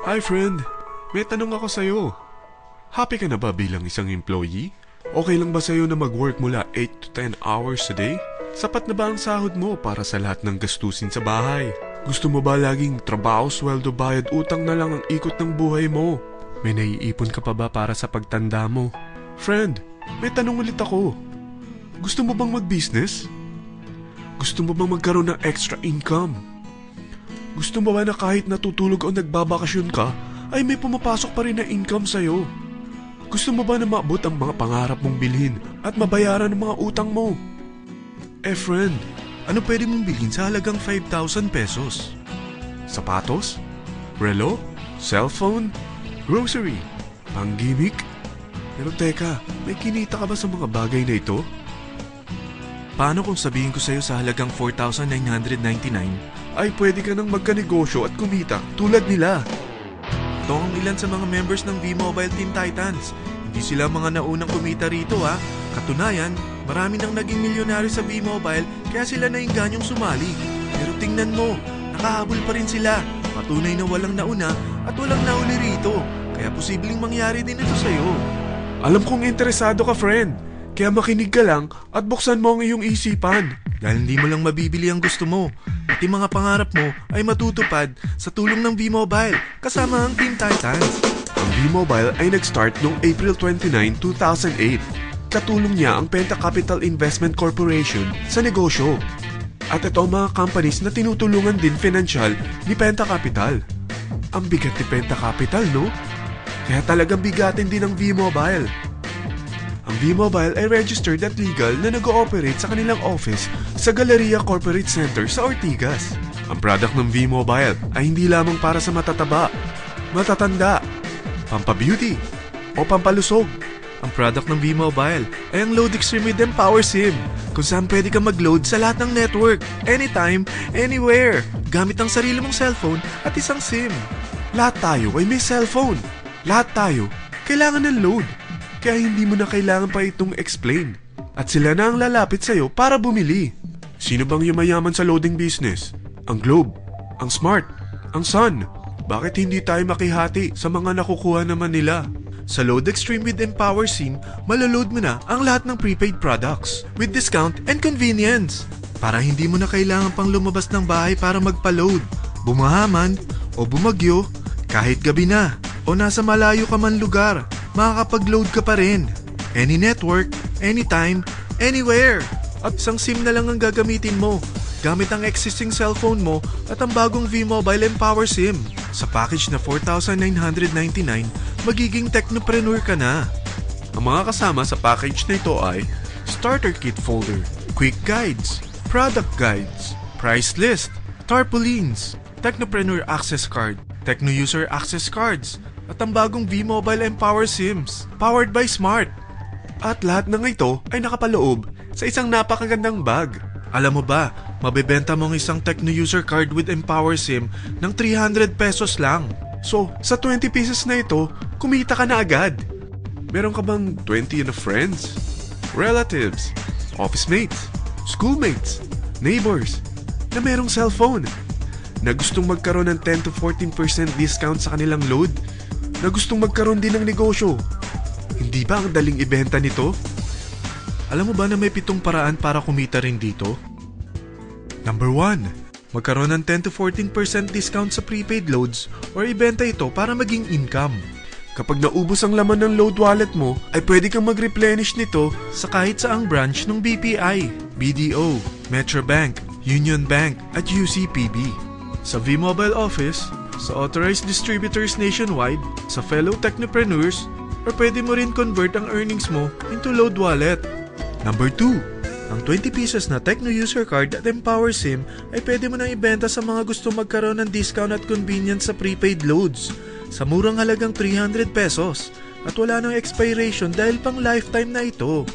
Hi friend, may tanong ako sa'yo. Happy ka na ba bilang isang employee? Okay lang ba sa'yo na mag-work mula 8 to 10 hours a day? Sapat na ba ang sahod mo para sa lahat ng gastusin sa bahay? Gusto mo ba laging trabaho, sweldo, bayad, utang na lang ang ikot ng buhay mo? May naiipon ka pa ba para sa pagtanda mo? Friend, may tanong ulit ako. Gusto mo bang mag-business? Gusto mo bang magkaroon ng extra income? Gusto mo ba na kahit natutulog o nagbabakasyon ka, ay may pumapasok pa rin na income sa'yo? Gusto mo ba na maabot ang mga pangarap mong bilhin at mabayaran ang mga utang mo? Friend, ano pwede mong bilhin sa halagang 5,000 pesos? Sapatos? Relo? Cellphone? Grocery? Pang-gimmick? Pero teka, may kinita ka ba sa mga bagay na ito? Paano kung sabihin ko sa'yo sa halagang 4,999 ay pwede ka nang magkanegosyo at kumita tulad nila? Ito ang ilan sa mga members ng V-Mobile Team Titans. Hindi sila mga naunang kumita rito ha. Katunayan, marami nang naging milyonaryo sa V-Mobile kaya sila naingganyong sumali. Pero tingnan mo, nakahabol pa rin sila. Patunay na walang nauna at walang nauli rito. Kaya posibleng mangyari din ito sa'yo. Alam kong interesado ka, friend. Kaya makinig ka lang at buksan mo ang iyong isipan. Dahil hindi mo lang mabibili ang gusto mo. At yung mga pangarap mo ay matutupad sa tulong ng V-Mobile kasama ang Team Titans. Ang V-Mobile ay nag-start noong April 29, 2008. Katulong niya ang Penta Capital Investment Corporation sa negosyo. At ito ang mga companies na tinutulungan din financial ni Penta Capital. Ang bigat ni Penta Capital, no? Kaya talagang bigatin din ang V-Mobile. Ang V-Mobile ay registered at legal na nag-ooperate sa kanilang office sa Galleria Corporate Center sa Ortigas. Ang product ng V-Mobile ay hindi lamang para sa matataba, matatanda, pampabeauty, o pampalusog. Ang product ng V-Mobile ay ang Load Extreme with Empower SIM, kung saan pwede kang mag-load sa lahat ng network, anytime, anywhere, gamit ang sarili mong cellphone at isang SIM. Lahat tayo ay may cellphone. Lahat tayo kailangan ng load. Kaya hindi mo na kailangan pa itong explain. At sila na ang lalapit sa'yo para bumili. Sino bang yumayaman sa loading business? Ang Globe, ang Smart, ang Sun. Bakit hindi tayo makihati sa mga nakukuha naman nila? Sa Load Extreme with Empower SIM, malaload mo na ang lahat ng prepaid products with discount and convenience. Para hindi mo na kailangan pang lumabas ng bahay para magpa-load. Bumahaman o bumagyo, kahit gabi na o nasa malayo ka man lugar, makakapag-load ka pa rin. Any network, anytime, anywhere. At isang SIM na lang ang gagamitin mo, gamit ang existing cellphone mo at ang bagong V-Mobile Empower SIM. Sa package na 4,999, magiging technopreneur ka na. Ang mga kasama sa package na ito ay Starter Kit Folder, Quick Guides, Product Guides, Price List, Tarpaulins, Technopreneur Access Card, Techno User Access Cards, at ang bagong V-Mobile Empower SIMs, powered by Smart. At lahat ng ito ay nakapaloob sa isang napakagandang bag. Alam mo ba, mabebenta mo ang isang Techno User Card with Empower SIM ng 300 pesos lang. So, sa 20 pieces na ito, kumita ka na agad. Meron ka bang 20 na friends, relatives, office mates, schoolmates, neighbors, na merong cellphone, na gustong magkaroon ng 10 to 14% discount sa kanilang load, na gustong magkaroon din ng negosyo? Hindi ba ang daling ibenta nito? Alam mo ba na may 7 paraan para kumita rin dito? Number 1, magkaroon ng 10 to 14% discount sa prepaid loads or ibenta ito para maging income. Kapag naubos ang laman ng load wallet mo, ay pwede kang mag-replenish nito sa kahit saang branch ng BPI, BDO, Metrobank, Union Bank at UCPB. Sa V-Mobile Office, sa authorized distributors nationwide, sa fellow technopreneurs, or pwede mo rin convert ang earnings mo into load wallet. Number 2, ang 20 pieces na Techno User Card at Empower SIM ay pwede mo nang ibenta sa mga gusto magkaroon ng discount at convenience sa prepaid loads sa murang halagang 300 pesos at wala nang expiration dahil pang lifetime na ito.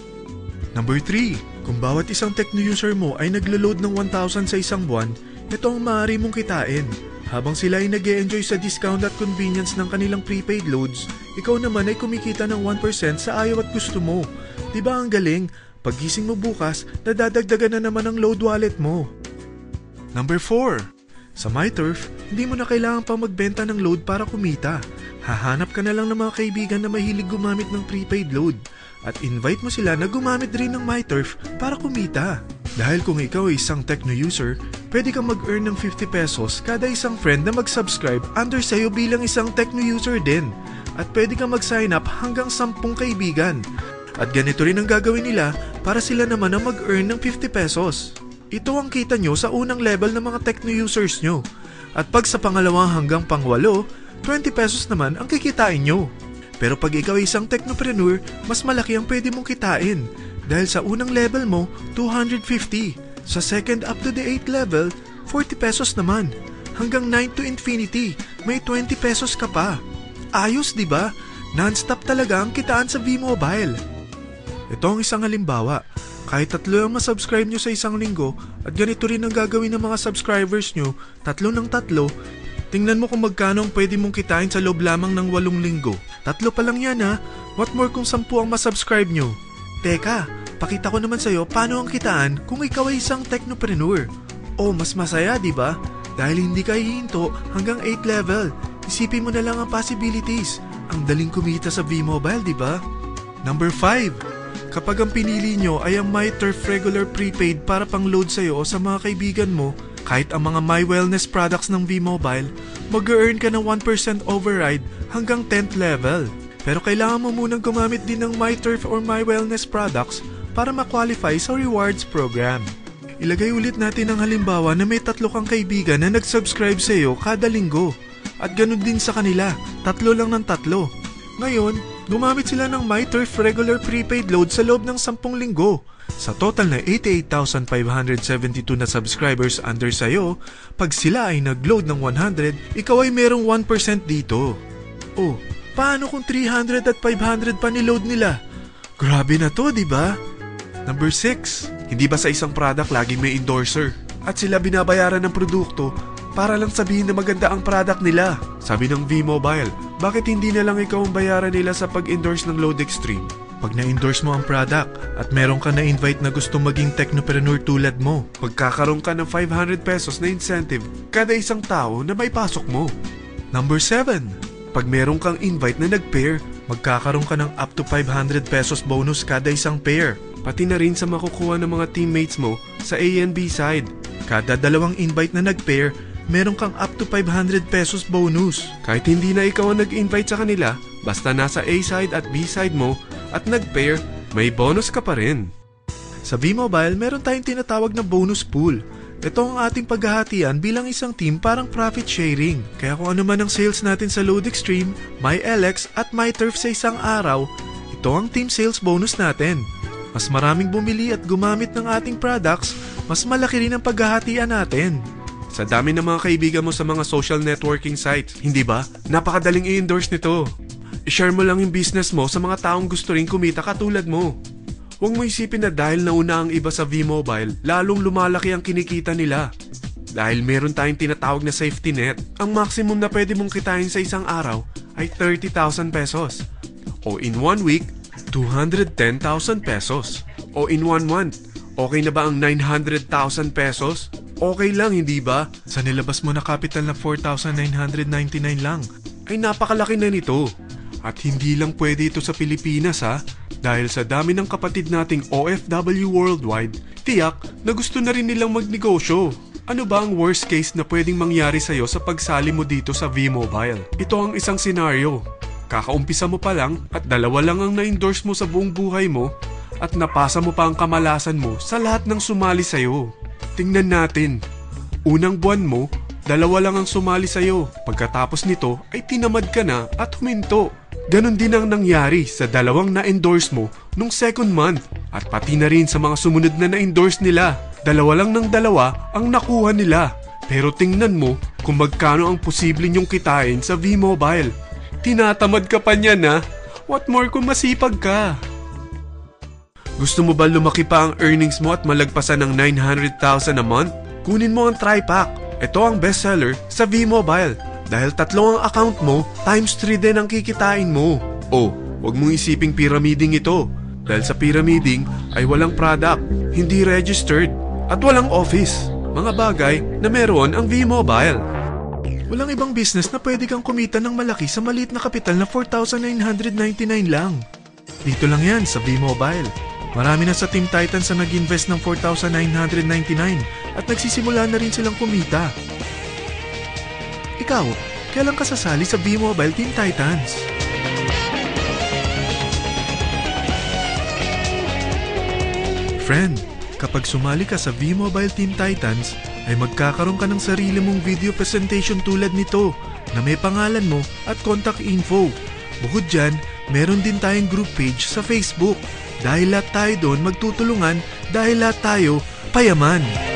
Number 3, kung bawat isang Techno user mo ay naglo-load ng 1,000 sa isang buwan, ito ang maaari mong kitain. Habang sila ay nag-e-enjoy sa discount at convenience ng kanilang prepaid loads, ikaw naman ay kumikita ng 1% sa ayaw at gusto mo. Diba ang galing? Paggising mo bukas, nadadagdagan na naman ang load wallet mo. Number 4. Sa MyTurf, hindi mo na kailangan pa magbenta ng load para kumita. Hahanap ka na lang ng mga kaibigan na mahilig gumamit ng prepaid load at invite mo sila na gumamit rin ng MyTurf para kumita. Dahil kung ikaw ay isang Tecno user, pwede kang mag-earn ng 50 pesos kada isang friend na mag-subscribe under sa'yo bilang isang Tecno user din. At pwede kang mag-sign up hanggang 10 kaibigan. At ganito rin ang gagawin nila para sila naman ang mag-earn ng 50 pesos. Ito ang kita nyo sa unang level ng mga Tecno users nyo. At pag sa pangalawang hanggang pang-8, 20 pesos naman ang kikitain nyo. Pero pag ikaw ay isang technopreneur, mas malaki ang pwede mong kitain. Dahil sa unang level mo, 250. Sa second up to the 8th level, 40 pesos naman. Hanggang 9 to infinity, may 20 pesos ka pa. Ayos, di ba? Non-stop talaga ang kitaan sa V-Mobile. Ito ang isang halimbawa. Kahit 3 ang masubscribe nyo sa isang linggo at ganito rin ang gagawin ng mga subscribers nyo, 3 ng 3, tingnan mo kung magkano ang pwede mong kitain sa loob lamang ng 8 linggo. 3 pa lang yan ha. What more kung 10 ang masubscribe nyo? Teka, pakita ko naman sa'yo paano ang kitaan kung ikaw ay isang technopreneur. Oh, mas masaya, di ba? Dahil hindi ka hihinto hanggang 8th level. Isipin mo na lang ang possibilities. Ang daling kumita sa V-Mobile, di ba? Number 5. Kapag ang pinili nyo ay ang MyTurf Regular Prepaid para pang-load sa'yo o sa mga kaibigan mo, kahit ang mga My Wellness products ng V-Mobile, mag-earn ka ng 1% override hanggang 10th level. Pero kailangan mo munang gumamit din ng MyTurf or My Wellness products para ma-qualify sa rewards program. Ilagay ulit natin ang halimbawa na may 3 kang kaibigan na nag-subscribe sa'yo kada linggo. At ganun din sa kanila, 3 lang ng 3. Ngayon, gumamit sila ng MyTurf Regular Prepaid Load sa loob ng 10 linggo. Sa total na 88,572 na subscribers under sayo, pag sila ay nag-load ng 100, ikaw ay merong 1% dito. Oh, paano kung 300 at 500 pa ni-load nila? Grabe na to, di ba? Number 6. Hindi ba sa isang product laging may endorser? At sila binabayaran ng produkto para lang sabihin na maganda ang product nila. Sabi ng V-Mobile, bakit hindi na lang ikaw ang bayaran nila sa pag-endorse ng Load Extreme? Pag na-endorse mo ang product at meron ka na-invite na gusto maging technopreneur tulad mo, magkakaroon ka ng 500 pesos na incentive kada isang tao na may pasok mo. Number 7. Pag meron kang invite na nag-pair, magkakaroon ka ng up to 500 pesos bonus kada isang pair. Pati na rin sa makukuha ng mga teammates mo sa A and B side. Kada 2 invite na nag-pair, meron kang up to 500 pesos bonus. Kahit hindi na ikaw ang nag-invite sa kanila, basta nasa A side at B side mo at nag-pair, may bonus ka pa rin. Sa V-Mobile, meron tayong tinatawag na bonus pool. Ito ang ating paghahatian bilang isang team parang profit sharing. Kaya kung ano man ang sales natin sa Load Extreme, MyLX at MyTurf sa isang araw, ito ang team sales bonus natin. Mas maraming bumili at gumamit ng ating products, mas malaki rin ang paghahatian natin. Sa dami ng mga kaibigan mo sa mga social networking sites, hindi ba? Napakadaling i-endorse nito. I-share mo lang yung business mo sa mga taong gusto rin kumita katulad mo. Huwag mo isipin na dahil nauna ang iba sa V-Mobile, lalong lumalaki ang kinikita nila. Dahil meron tayong tinatawag na safety net, ang maximum na pwede mong kitain sa isang araw ay 30,000 pesos. O in 1 week, 210,000 pesos. O in 1 month, okay na ba ang 900,000 pesos? Okay lang, hindi ba? Sa nilabas mo na capital na 4,999 lang, ay napakalaki na nito. At hindi lang pwede ito sa Pilipinas ha, dahil sa dami ng kapatid nating OFW worldwide, tiyak na gusto na rin nilang magnegosyo. Ano ba ang worst case na pwedeng mangyari sa'yo sa pagsali mo dito sa V-Mobile? Ito ang isang senaryo. Kakaumpisa mo pa lang at 2 lang ang na-endorse mo sa buong buhay mo at napasa mo pa ang kamalasan mo sa lahat ng sumali sa'yo. Tingnan natin. Unang buwan mo, 2 lang ang sumali sa'yo. Pagkatapos nito ay tinamad ka na at huminto. Ganon din ang nangyari sa 2 na-endorse mo nung second month at pati na rin sa mga sumunod na na-endorse nila. 2 lang ng 2 ang nakuha nila. Pero tingnan mo kung magkano ang posible nyong kitain sa V-Mobile. Tinatamad ka pa niyan ha? What more kung masipag ka? Gusto mo ba lumaki pa ang earnings mo at malagpasan ng 900,000 a month? Kunin mo ang TriPack. Ito ang bestseller sa V-Mobile. Dahil 3 ang account mo, times 3 din ang kikitain mo. Oh, wag mong isiping pyramiding ito. Dahil sa pyramiding ay walang product, hindi registered, at walang office. mga bagay na meron ang V-Mobile. Walang ibang business na pwede kang kumita ng malaki sa maliit na kapital na 4,999 lang. Dito lang yan sa V-Mobile. Marami na sa Team Titans na nag-invest ng 4,999 at nagsisimula na rin silang kumita. Ikaw, kailan ka sasali sa V-Mobile Team Titans? Friend, kapag sumali ka sa V-Mobile Team Titans, ay magkakaroon ka ng sarili mong video presentation tulad nito na may pangalan mo at contact info. Bukod dyan, meron din tayong group page sa Facebook. Dahil lahat tayo doon magtutulungan dahil lahat tayo payaman.